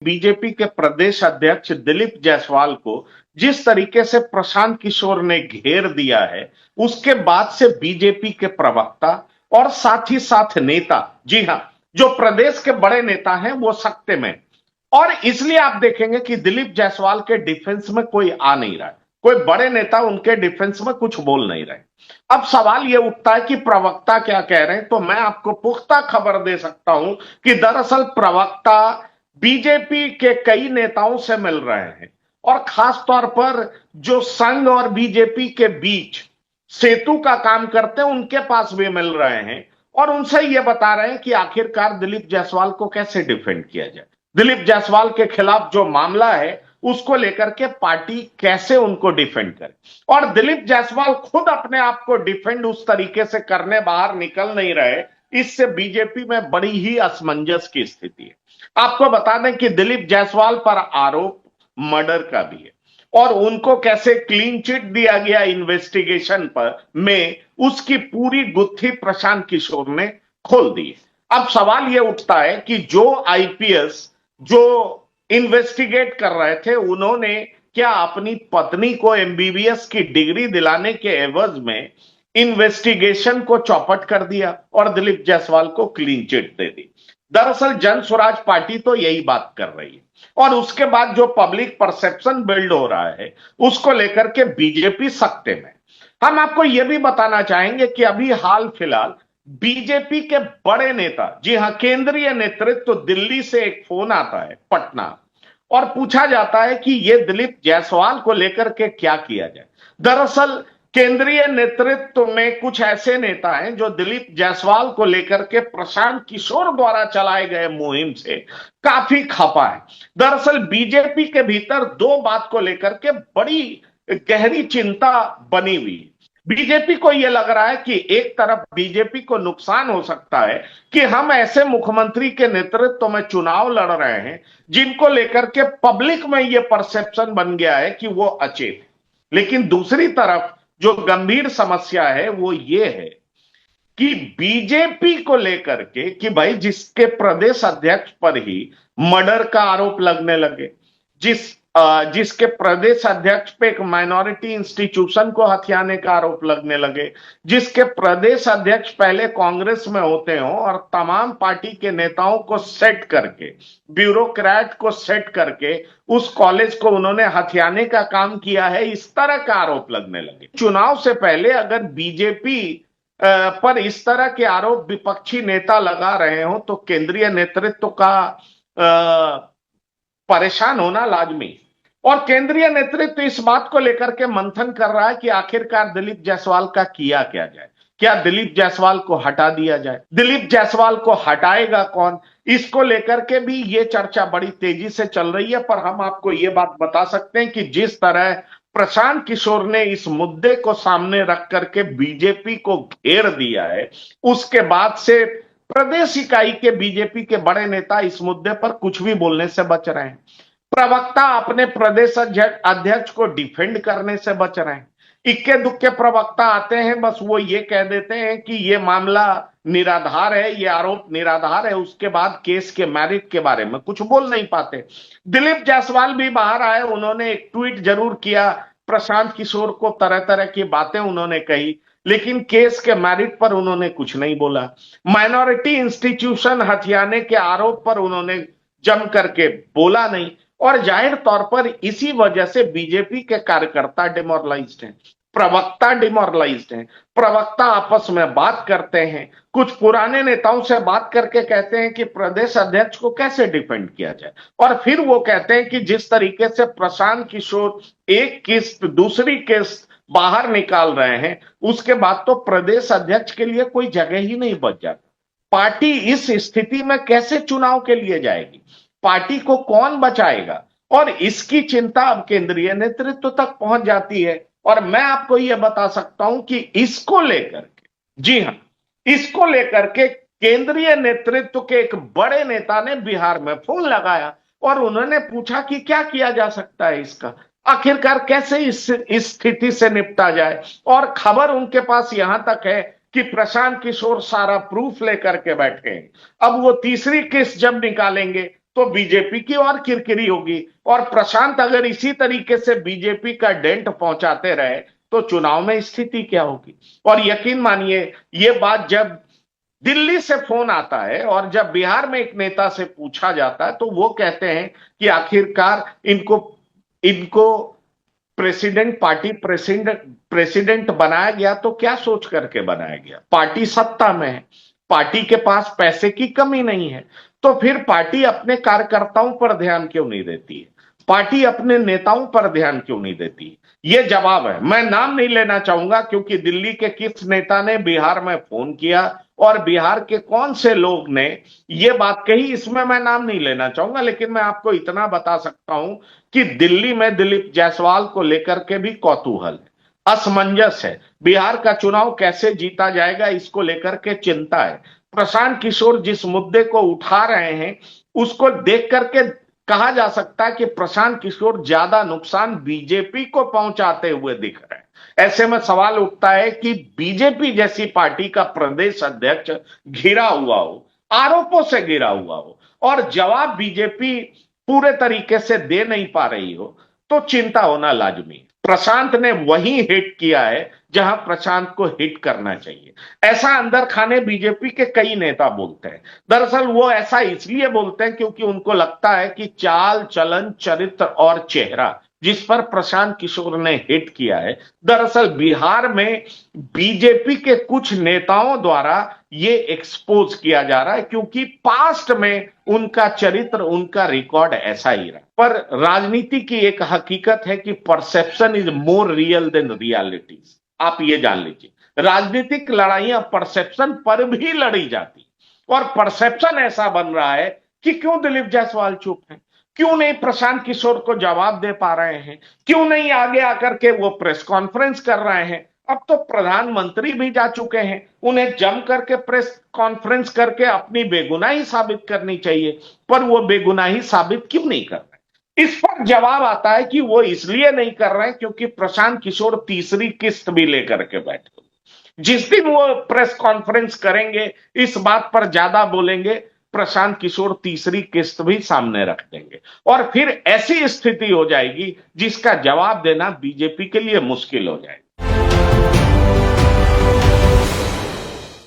BJP के प्रदेश अध्यक्ष दिलीप जायसवाल को जिस तरीके से प्रशांत किशोर ने घेर दिया है, उसके बाद से बीजेपी के प्रवक्ता और साथ ही साथ नेता, जी हां, जो प्रदेश के बड़े नेता हैं, वो सकते में। और इसलिए आप देखेंगे कि दिलीप जायसवाल के डिफेंस में कोई आ नहीं रहा है, कोई बड़े नेता उनके डिफेंस में कुछ बोल नहीं रहे। अब सवाल यह उठता है कि प्रवक्ता क्या कह रहे हैं, तो मैं आपको पुख्ता खबर दे सकता हूं कि दरअसल प्रवक्ता बीजेपी के कई नेताओं से मिल रहे हैं और खास तौर पर जो संघ और बीजेपी के बीच सेतु का काम करते हैं, उनके पास भी मिल रहे हैं और उनसे यह बता रहे हैं कि आखिरकार दिलीप जायसवाल को कैसे डिफेंड किया जाए, दिलीप जायसवाल के खिलाफ जो मामला है उसको लेकर के पार्टी कैसे उनको डिफेंड करे। और दिलीप जायसवाल खुद अपने आप को डिफेंड उस तरीके से करने बाहर निकल नहीं रहे, इससे बीजेपी में बड़ी ही असमंजस की स्थिति है। आपको बता दें कि दिलीप जायसवाल पर आरोप मर्डर का भी है और उनको कैसे क्लीन चिट दिया गया इन्वेस्टिगेशन पर में उसकी पूरी गुत्थी प्रशांत किशोर ने खोल दी है। अब सवाल यह उठता है कि जो आईपीएस जो इन्वेस्टिगेट कर रहे थे, उन्होंने क्या अपनी पत्नी को एमबीबीएस की डिग्री दिलाने के एवज में इन्वेस्टिगेशन को चौपट कर दिया और दिलीप जायसवाल को क्लीन चिट दे दी। दरअसल जन स्वराज पार्टी तो यही बात कर रही है और उसके बाद जो पब्लिक परसेप्शन बिल्ड हो रहा है उसको लेकर के बीजेपी सख्ते में। हम आपको यह भी बताना चाहेंगे कि अभी हाल फिलहाल बीजेपी के बड़े नेता, जी हां, केंद्रीय नेतृत्व, दिल्ली से एक फोन आता है पटना और पूछा जाता है कि यह दिलीप जायसवाल को लेकर के क्या किया जाए। दरअसल केंद्रीय नेतृत्व में कुछ ऐसे नेता हैं जो दिलीप जायसवाल को लेकर के प्रशांत किशोर द्वारा चलाए गए मुहिम से काफी खफा है। दरअसल बीजेपी के भीतर दो बात को लेकर के बड़ी गहरी चिंता बनी हुई है। बीजेपी को यह लग रहा है कि एक तरफ बीजेपी को नुकसान हो सकता है कि हम ऐसे मुख्यमंत्री के नेतृत्व में चुनाव लड़ रहे हैं जिनको लेकर के पब्लिक में यह परसेप्शन बन गया है कि वो अचेत है। लेकिन दूसरी तरफ जो गंभीर समस्या है वो ये है कि बीजेपी को लेकर के कि भाई जिसके प्रदेश अध्यक्ष पर ही मर्डर का आरोप लगने लगे, जिसके प्रदेश अध्यक्ष पे एक माइनॉरिटी इंस्टीट्यूशन को हथियाने का आरोप लगने लगे, जिसके प्रदेश अध्यक्ष पहले कांग्रेस में होते हो और तमाम पार्टी के नेताओं को सेट करके, ब्यूरोक्रेट को सेट करके उस कॉलेज को उन्होंने हथियाने का काम किया है, इस तरह का आरोप लगने लगे। चुनाव से पहले अगर बीजेपी पर इस तरह के आरोप विपक्षी नेता लगा रहे हो तो केंद्रीय नेतृत्व का परेशान होना लाजमी। और केंद्रीय नेतृत्व इस बात को लेकर के मंथन कर रहा है कि आखिरकार दिलीप जायसवाल का किया क्या जाए, क्या दिलीप जायसवाल को हटा दिया जाए, दिलीप जायसवाल को हटाएगा कौन, इसको लेकर के भी ये चर्चा बड़ी तेजी से चल रही है। पर हम आपको ये बात बता सकते हैं कि जिस तरह प्रशांत किशोर ने इस मुद्दे को सामने रख करके बीजेपी को घेर दिया है, उसके बाद से प्रदेश इकाई के बीजेपी के बड़े नेता इस मुद्दे पर कुछ भी बोलने से बच रहे हैं। प्रवक्ता अपने प्रदेश अध्यक्ष को डिफेंड करने से बच रहे हैं। इक्के दुक्के प्रवक्ता आते हैं, बस वो ये कह देते हैं कि ये मामला निराधार है, ये आरोप निराधार है, उसके बाद केस के मेरिट के बारे में कुछ बोल नहीं पाते। दिलीप जायसवाल भी बाहर आए, उन्होंने एक ट्वीट जरूर किया, प्रशांत किशोर को तरह तरह की बातें उन्होंने कही, लेकिन केस के मेरिट पर उन्होंने कुछ नहीं बोला। माइनॉरिटी इंस्टीट्यूशन हथियाने के आरोप पर उन्होंने जम करके बोला नहीं और जाहिर तौर पर इसी वजह से बीजेपी के कार्यकर्ता डिमोरलाइज्ड हैं, प्रवक्ता डिमोरलाइज्ड हैं। प्रवक्ता आपस में बात करते हैं, कुछ पुराने नेताओं से बात करके कहते हैं कि प्रदेश अध्यक्ष को कैसे डिफेंड किया जाए, और फिर वो कहते हैं कि जिस तरीके से प्रशांत किशोर एक किस्त दूसरी किस्त बाहर निकाल रहे हैं, उसके बाद तो प्रदेश अध्यक्ष के लिए कोई जगह ही नहीं बच जाती। पार्टी इस स्थिति में कैसे चुनाव के लिए जाएगी, पार्टी को कौन बचाएगा, और इसकी चिंता अब केंद्रीय नेतृत्व तक पहुंच जाती है। और मैं आपको यह बता सकता हूं कि इसको लेकर के, जी हां, इसको लेकर के केंद्रीय नेतृत्व के एक बड़े नेता ने बिहार में फोन लगाया और उन्होंने पूछा कि क्या किया जा सकता है, इसका आखिरकार कैसे इस स्थिति से निपटा जाए। और खबर उनके पास यहां तक है कि प्रशांत किशोर सारा प्रूफ लेकर के बैठे हैं। अब वो तीसरी किस्त जब निकालेंगे तो बीजेपी की और किरकिरी होगी। और प्रशांत अगर इसी तरीके से बीजेपी का डेंट पहुंचाते रहे तो चुनाव में स्थिति क्या होगी। और यकीन मानिए, ये बात जब दिल्ली से फोन आता है और जब बिहार में एक नेता से पूछा जाता है तो वो कहते हैं कि आखिरकार इनको इनको प्रेसिडेंट पार्टी प्रेसिडेंट बनाया गया तो क्या सोच करके बनाया गया। पार्टी सत्ता में है, पार्टी के पास पैसे की कमी नहीं है, तो फिर पार्टी अपने कार्यकर्ताओं पर ध्यान क्यों नहीं देती है, पार्टी अपने नेताओं पर ध्यान क्यों नहीं देती है। ये जवाब है। मैं नाम नहीं लेना चाहूंगा क्योंकि दिल्ली के किस नेता ने बिहार में फोन किया और बिहार के कौन से लोग ने ये बात कही, इसमें मैं नाम नहीं लेना चाहूंगा। लेकिन मैं आपको इतना बता सकता हूं कि दिल्ली में दिलीप जायसवाल को लेकर के भी कौतूहल है, असमंजस है। बिहार का चुनाव कैसे जीता जाएगा इसको लेकर के चिंता है। प्रशांत किशोर जिस मुद्दे को उठा रहे हैं उसको देख करके कहा जा सकता है कि प्रशांत किशोर ज्यादा नुकसान बीजेपी को पहुंचाते हुए दिख रहे हैं। ऐसे में सवाल उठता है कि बीजेपी जैसी पार्टी का प्रदेश अध्यक्ष घिरा हुआ हो, आरोपों से घिरा हुआ हो और जवाब बीजेपी पूरे तरीके से दे नहीं पा रही हो तो चिंता होना लाजमी है। प्रशांत ने वही हिट किया है जहां प्रशांत को हिट करना चाहिए। ऐसा अंदर खाने बीजेपी के कई नेता बोलते हैं। दरअसल वो ऐसा इसलिए बोलते हैं क्योंकि उनको लगता है कि चाल चलन चरित्र और चेहरा जिस पर प्रशांत किशोर ने हिट किया है, दरअसल बिहार में बीजेपी के कुछ नेताओं द्वारा ये एक्सपोज किया जा रहा है क्योंकि पास्ट में उनका चरित्र, उनका रिकॉर्ड ऐसा ही रहा। पर राजनीति की एक हकीकत है कि perception is more real than realities. आप ये जान लीजिए, राजनीतिक लड़ाइयां परसेप्शन पर भी लड़ी जाती और परसेप्शन ऐसा बन रहा है कि क्यों दिलीप जायसवाल चुप है, क्यों नहीं प्रशांत किशोर को जवाब दे पा रहे हैं, क्यों नहीं आगे आकर के वो प्रेस कॉन्फ्रेंस कर रहे हैं। अब तो प्रधानमंत्री भी जा चुके हैं, उन्हें जम करके प्रेस कॉन्फ्रेंस करके अपनी बेगुनाही साबित करनी चाहिए, पर वो बेगुनाही साबित क्यों नहीं कर रहे। इस पर जवाब आता है कि वो इसलिए नहीं कर रहे हैं क्योंकि प्रशांत किशोर तीसरी किस्त भी लेकर के बैठे। जिस दिन वो प्रेस कॉन्फ्रेंस करेंगे इस बात पर ज्यादा बोलेंगे, प्रशांत किशोर तीसरी किस्त भी सामने रख देंगे और फिर ऐसी स्थिति हो जाएगी जिसका जवाब देना बीजेपी के लिए मुश्किल हो जाएगा।